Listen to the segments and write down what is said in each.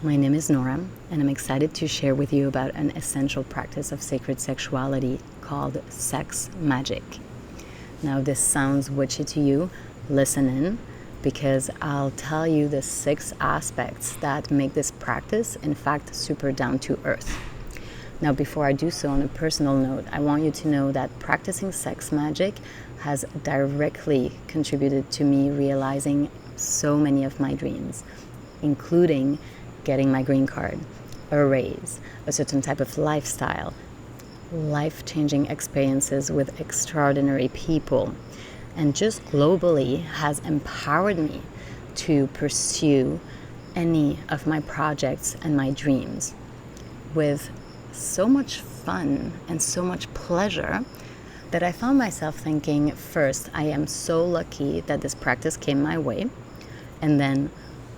My name is Nora, and I'm excited to share with you about an essential practice of sacred sexuality called sex magic. Now, if this sounds witchy to you, listen in, because I'll tell you the 6 aspects that make this practice, in fact, super down to earth. Now, before I do so, on a personal note, I want you to know that practicing sex magic has directly contributed to me realizing so many of my dreams, including getting my green card, a raise, a certain type of lifestyle, life-changing experiences with extraordinary people, and just globally has empowered me to pursue any of my projects and my dreams with so much fun and so much pleasure that I found myself thinking, first, I am so lucky that this practice came my way, and then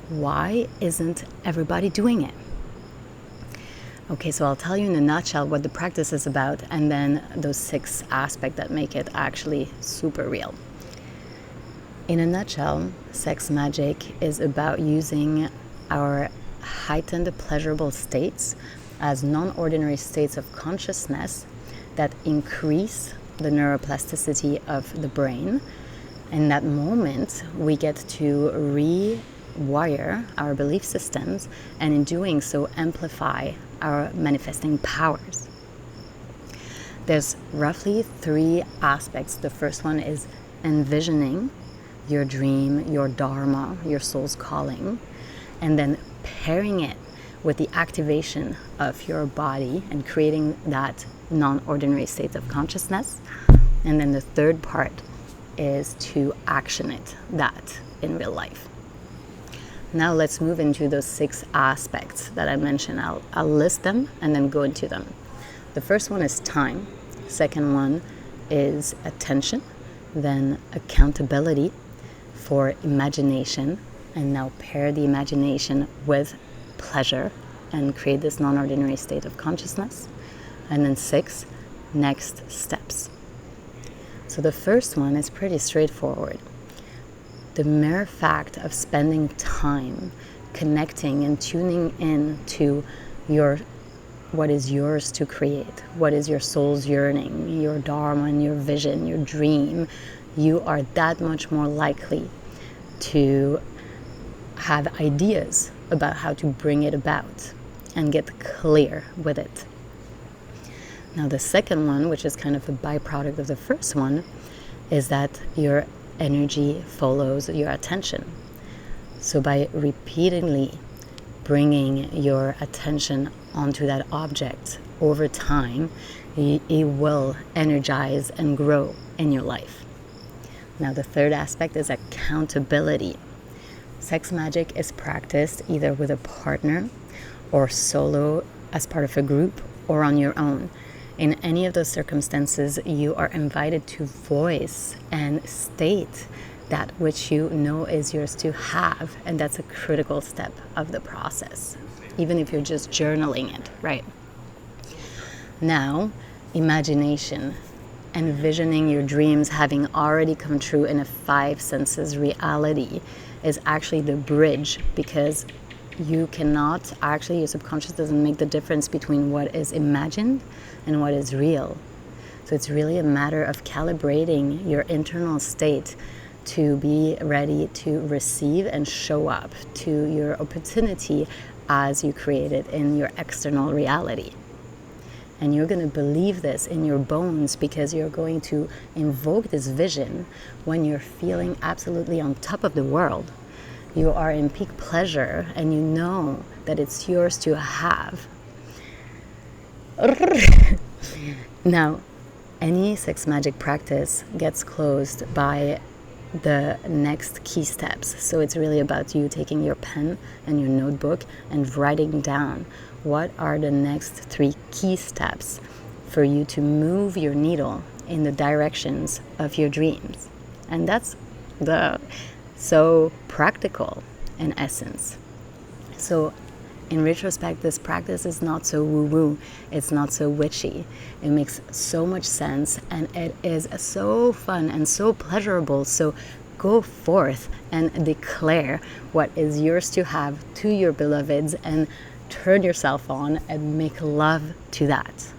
why isn't everybody doing it? Okay, so I'll tell you in a nutshell what the practice is about, and then those 6 aspects that make it actually super real. In a nutshell, sex magic is about using our heightened pleasurable states as non-ordinary states of consciousness that increase the neuroplasticity of the brain. In that moment, we get to rewire our belief systems, and in doing so, amplify our manifesting powers. There's roughly 3 aspects. The first one is envisioning your dream, your dharma, your soul's calling, and then pairing it with the activation of your body and creating that non-ordinary state of consciousness. And then the third part is to action that in real life. Now let's move into those 6 aspects that I mentioned. I'll list them and then go into them. The first one is time. Second one is attention. Then accountability for imagination. And now pair the imagination with pleasure and create this non-ordinary state of consciousness. And then 6, next steps. So the first one is pretty straightforward. The mere fact of spending time connecting and tuning in to what is yours to create, what is your soul's yearning, your dharma and your vision, your dream, you are that much more likely to have ideas about how to bring it about and get clear with it. Now the second one, which is kind of a byproduct of the first one, is that your energy follows your attention. So by repeatedly bringing your attention onto that object over time, it will energize and grow in your life. Now the third aspect is accountability. Sex magic is practiced either with a partner or solo as part of a group or on your own. In any of those circumstances, you are invited to voice and state that which you know is yours to have, and that's a critical step of the process, even if you're just journaling it, right? Now, imagination, envisioning your dreams having already come true in a 5 senses reality is actually the bridge, because you cannot actually, your subconscious doesn't make the difference between what is imagined and what is real. So it's really a matter of calibrating your internal state to be ready to receive and show up to your opportunity as you create it in your external reality. And you're going to believe this in your bones, because you're going to invoke this vision when you're feeling absolutely on top of the world. You are in peak pleasure and you know that it's yours to have. Now, any sex magic practice gets closed by the next key steps. So it's really about you taking your pen and your notebook and writing down what are the next 3 key steps for you to move your needle in the directions of your dreams. And that's so practical in essence. So in retrospect, this practice is not so woo-woo, it's not so witchy. It makes so much sense, and it is so fun and so pleasurable. So go forth and declare what is yours to have to your beloveds, and turn yourself on and make love to that.